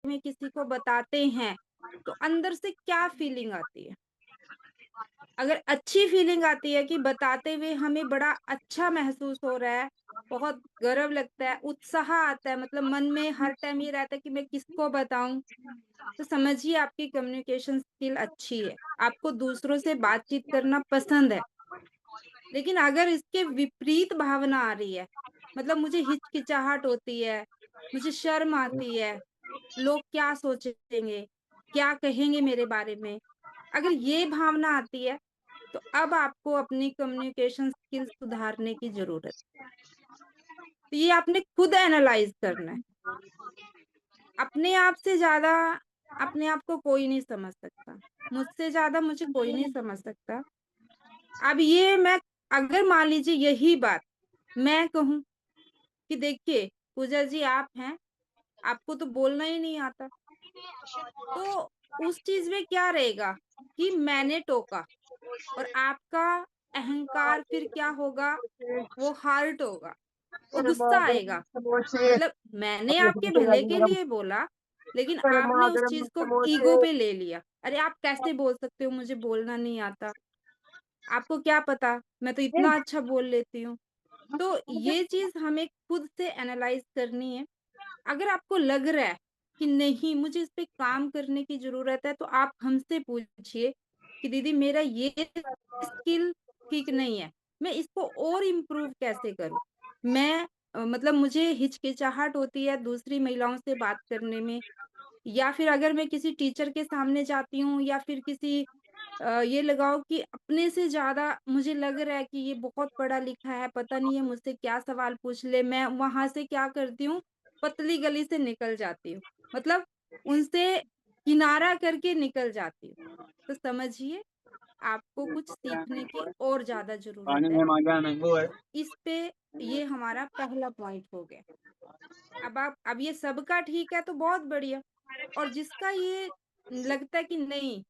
में किसी को बताते हैं, तो अंदर से क्या फीलिंग आती है? अगर अच्छी फीलिंग आती है कि बताते हुए हमें बड़ा अच्छा महसूस हो रहा है, बहुत गर्व लगता है, उत्साह आता है, मतलब मन में हर टाइम ये रहता है कि मैं किसको बताऊँ, तो समझिए आपकी कम्युनिकेशन स्किल अच्छी है। आपको दूसरों से बातचीत करना पसंद है। लेकिन अगर इसके विपरीत भावना आ रही है, मतलब मुझे हिचकिचाहट होती है, मुझे शर्म आती है, लोग क्या सोचेंगे, क्या कहेंगे मेरे बारे में, अगर ये भावना आती है, तो अब आपको अपनी कम्युनिकेशन स्किल्स सुधारने की ज़रूरत है। तो ये आपने खुद एनालाइज़ करना है। अपने आप से ज़्यादा अपने आप को कोई नहीं समझ सकता। मुझसे ज़्यादा मुझे कोई नहीं समझ सकता। अब ये मैं अगर मान लीजिए यही बात मैं कहूँ कि देखिए, पूजा जी आप हैं, आपको तो बोलना ही नहीं आता। तो उस चीज़ में क्या रहेगा कि मैंने टोका और आपका अहंकार फिर क्या होगा, वो हर्ट होगा, वो गुस्सा आएगा। मतलब मैंने आपके भले के लिए बोला, लेकिन आपने उस चीज़ को ईगो पे ले लिया। अरे आप कैसे बोल सकते हो मुझे बोलना नहीं आता? आपको क्या पता, मैं तो इतना अच्छा बोल लेती हूँ। तो ये चीज़ हमें खुद से एनालाइज़ करनी है। अगर आपको लग रहा है कि नहीं मुझे इस पे काम करने की ज़रूरत है, तो आप हमसे पूछिए कि दीदी मेरा ये स्किल ठीक नहीं है, मैं इसको और इम्प्रूव कैसे करूँ? मैं मतलब मुझे हिचकिचाहट होती है दूसरी महिलाओं से बात करने में, या फिर अगर मैं किसी टीचर के सामने जाती हूँ, या फिर किसी ये लगाओ कि अपने से ज़्यादा मुझे लग रहा है कि ये बहुत पढ़ा-लिखा है, पता नहीं है मुझसे क्या सवाल पूछ ले, मैं वहाँ से क्या करती हूँ, पतली गली से निकल जाती हूँ। मतलब उनसे किनारा करके निकल जाती हूँ। तो समझिए आपको कुछ सीखने की और ज़्यादा ज़रूरत पानी है। में मांगा मैंगो है। इस पे ये हमारा पहला पॉइंट हो गया। अब ये सबका ठीक है तो बहुत बढ़िया, और जिसका ये लगता है कि नहीं,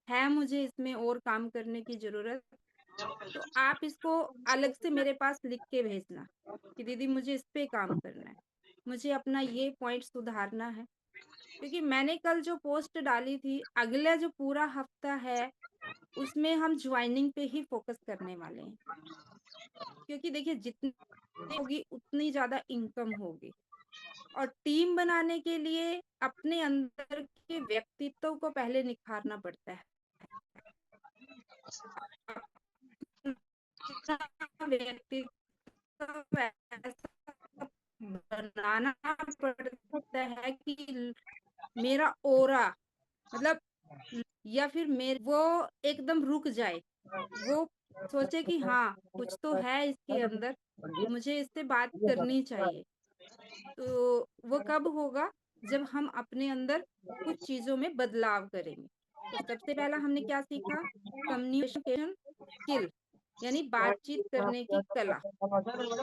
है मुझे इसमें और काम करने की ज़रूरत, तो आप इसको अलग से मेरे पास लिख के भेजना कि दीदी मुझे इस पे काम करना है। मुझे अपना ये पॉइंट सुधारना है। क्योंकि मैंने कल जो पोस्ट डाली थी, अगला जो पूरा हफ्ता है, उसमें हम जॉइनिंग पे ही फ़ोकस करने वाले हैं। क्योंकि देखिए जितनी होगी उतनी ज़्यादा इनकम होगी, और टीम बनाने के लिए अपने अंदर के व्यक्तित्व को पहले निखारना पड़ता है। अपना व्यक्तित्व ऐसा बनाना पड़ता है कि मेरा ऑरा, मतलब या फिर मेरे वो एकदम रुक जाए, वो सोचे कि हाँ कुछ तो है इसके अंदर, मुझे इससे बात करनी चाहिए। तो वो कब होगा, जब हम अपने अंदर कुछ चीजों में बदलाव करेंगे। तो सबसे पहला हमने क्या सीखा, कम्युनिकेशन स्किल, यानी बातचीत करने की कला।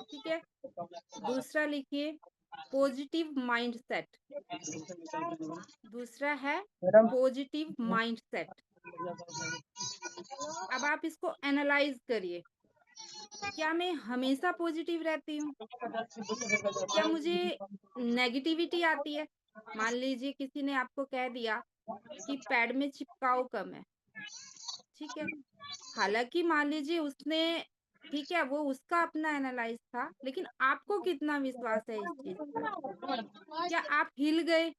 ठीक है। दूसरा लिखिए, पॉजिटिव माइंडसेट। दूसरा है पॉजिटिव माइंडसेट। अब आप इसको एनालाइज करिए, क्या मैं हमेशा पॉजिटिव रहती हूँ, क्या मुझे नेगेटिविटी आती है? मान लीजिए किसी ने आपको कह दिया कि पैड में चिपकाव कम है, ठीक है। हालांकि मान लीजिए उसने, ठीक है, वो उसका अपना एनालाइज था, लेकिन आपको कितना विश्वास है इस चीज पर? क्या आप हिल गए?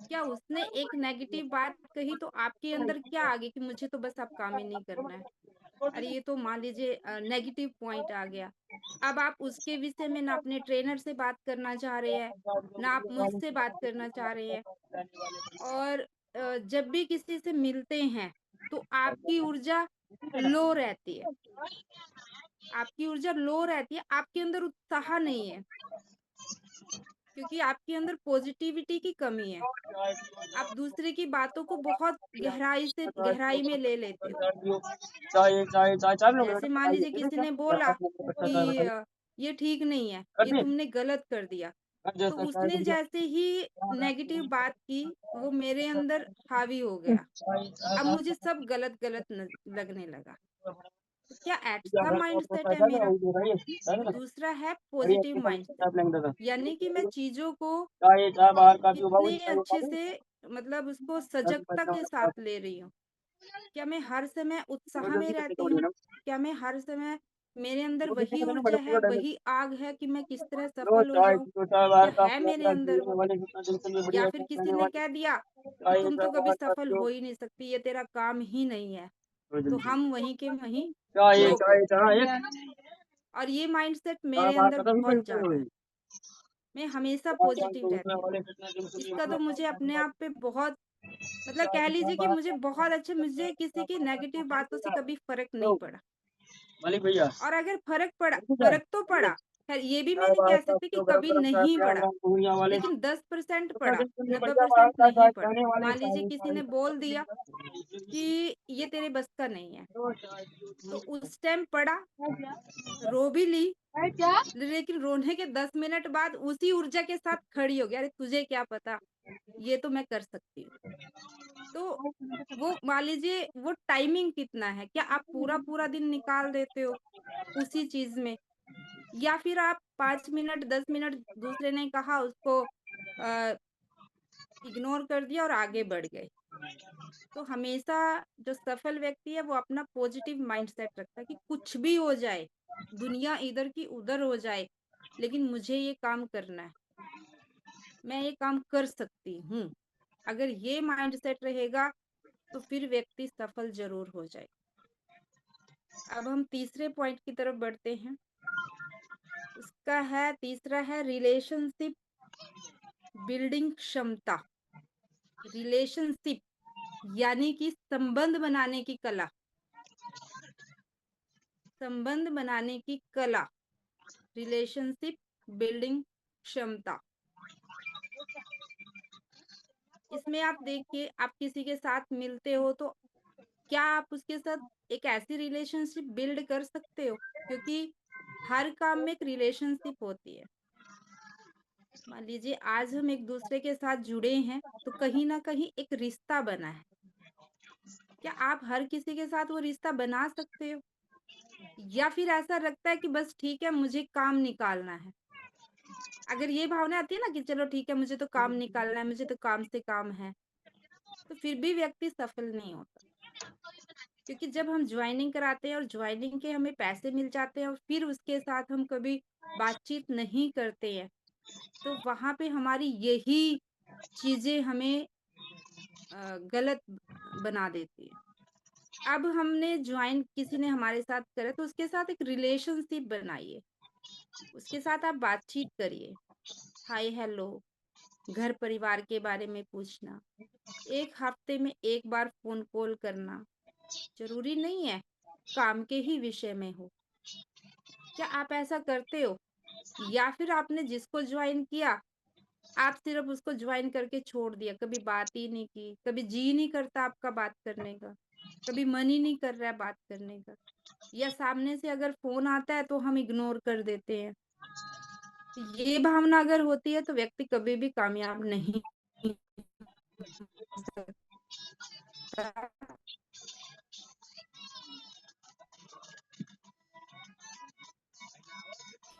क्या उसने एक नेगेटिव बात कही तो आपके अंदर क्या आ गया कि मुझे तो बस अब काम ही नहीं करना है? अरे ये तो मान लीजिए नेगेटिव पॉइंट आ गया। अब आप उसके विषय में ना अपने ट्रेनर से बात करना चाह रहे हैं, ना आप मुझसे बात करना चाह रहे हैं। और जब भी किसी से मिलते हैं, तो आपकी ऊर्जा लो रहती है। आपकी ऊर्जा लो रहती है, आपके अंदर उत्साह नहीं है, क्योंकि आपके अंदर पॉजिटिविटी की कमी है। आप दूसरे की बातों को बहुत गहराई में ले लेते हो। चाय चाय चाय चाय लोग जैसे मान लीजिए किसी ने बोला कि ये ठीक नहीं है, कर ये दी तुमने गलत कर दिया, तो जैसा उसने जैसे ही नेगेटिव बात की, वो मेरे अंदर हावी हो गया। अब मुझे सब गलत-गलत लगने लगा। तो क्या क्या ऐसा घर को आपको माइंडसेट है पैसा मेरा? दे रही है है ना? दूसरा है अरे पॉजिटिव अपने सामने माइंडसेट, आप लेंगे दादा यानी कि मैं चीज़ों को चाय चाय बाहर का जो बाबू कितने चाय वो अच्छे पानी से मतलब उसको दस सजगता पैसा के साथ ले रही हूँ। क्या मैं हर समय वो उत्साह में जल्दी करके रहती छोड़िए हूँ? ना क्या मैं हर समय मेरे अंदर वो किसी वही को देना ऊर्जा मैडम है, पूरा डायमंड वही आग है कि मैं किस तरह लो सफल हो चाय जाऊँ? तो चाय क्या बाहर का है मेरे पूरा अंदर जीने वो? वाले जितना टेंशन में या बढ़िया फिर है किसी रहने ने वाले कह दिया कि चाय तुम चाय तो कभी बाहर का सफल पियो हो ही नहीं सकती, ये तेरा काम ही नहीं है, थोड़ी तो जल्दी हम वहीं के वहीं चाय रोक चाय होते हैं। चाय और ये माइंडसेट चाय मेरे बाहर अंदर का तो बहुत पैसे ज़्यादा हुए है। मैं हमेशा चाय चाय पॉजिटिव तो उसमें रहती हूँ। वाले कितना दिन से इसका अपना तो मुझे काम अपने आप पे बहुत मतलब चाय कह चाय लीजिए कि बाहर मुझे का बहुत अच्छा, मुझे किसी की नेगेटिव बातों से कभी फ़र्क नहीं लो पड़ा। मालिक भैया और अगर चाय फ़र्क तो पड़ा, खैर ये भी मैं चाय नहीं बाहर कह का सकती कि पियो गरम कभी गरम चाय नहीं प्यार पड़ा, नाम पूरियां वाले लेकिन 10% कितना पड़ा, दिन के लिए बढ़िया बाहर 90% का नहीं चाय पड़ा। कहने वाले मान लीजिए चाय किसी चाय ने बोल दिया कि ये तेरे बस का नहीं है, तो उस टाइम पड़ा, रो भी ली, लेकिन रोने के 10 मिनट बाद उसी ऊर्जा के साथ खड़ी हो गई, अरे तुझे क्या पता, ये तो मैं कर सकती हूँ। तो वो मान लीजिए वो टाइमिंग कितना है, क्या आप पूरा-पूरा दिन निकाल देते हो उसी चीज़ में? या फिर आप 5 मिनट, 10 मिनट दूसरे ने कहा उसको अ, इग्नोर कर दिया और आगे बढ़ गए। तो हमेशा जो सफल व्यक्ति है वो अपना पॉजिटिव माइंडसेट रखता है कि कुछ भी हो जाए, दुनिया इधर की उधर हो जाए, लेकिन मुझे ये काम करना है, मैं ये काम कर सकती हूँ। अगर ये माइंडसेट रहेगा तो फिर व्यक्ति सफल ज़रूर हो जाए। अब हम तीसरे पॉइंट की तरफ बढ़ते हैं। उसका है तीसरा है रिलेशनशिप बिल्डिंग क्षमता। रिलेशनशिप यानी कि संबंध बनाने की कला। संबंध बनाने की कला, रिलेशनशिप बिल्डिंग क्षमता। इसमें आप देखिए, आप किसी के साथ मिलते हो तो क्या आप उसके साथ एक ऐसी रिलेशनशिप बिल्ड कर सकते हो? क्योंकि हर काम में एक रिलेशनशिप होती है। मान लीजिए आज हम एक दूसरे के साथ जुड़े हैं, तो कहीं न कहीं एक रिश्ता बना है। क्या आप हर किसी के साथ वो रिश्ता बना सकते हो? या फिर ऐसा लगता है कि बस ठीक है मुझे काम निकालना है? अगर ये भावना आती है ना कि चलो ठीक है मुझे तो काम निकालना है, मुझे तो काम से काम है, तो फिर भी व्यक्ति सफल नहीं होता। क्योंकि जब हम जॉइनिंग कराते हैं और जॉइनिंग के हमें पैसे मिल जाते हैं और फिर उसके साथ हम कभी बातचीत नहीं करते हैं, तो वहाँ पे हमारी यही चीज़ें हमें गलत बना देती है। अब हमने जॉइन किसी ने हमारे साथ करा तो उसके साथ एक रिलेशनशिप बनाइए, उसके साथ आप बातचीत करिए, हाय हेलो, घर परिवार के बारे में पूछना, 1 हफ्ते में 1 बार फ़ोन कॉल करना, ज़रूरी नहीं है काम के ही विषय में हो। क्या आप ऐसा करते हो? या फिर आपने जिसको जॉइन किया, आप सिर्फ़ उसको जॉइन करके छोड़ दिया, कभी बात ही नहीं की, कभी जी नहीं करता आपका बात करने का, कभी मन ही नहीं कर रहा है बात करने का, या सामने से अगर फ़ोन आता है तो हम इग्नोर कर देते हैं। ये भावना अगर होती है तो व्यक्ति कभी भी कामयाब नहीं हो सकता।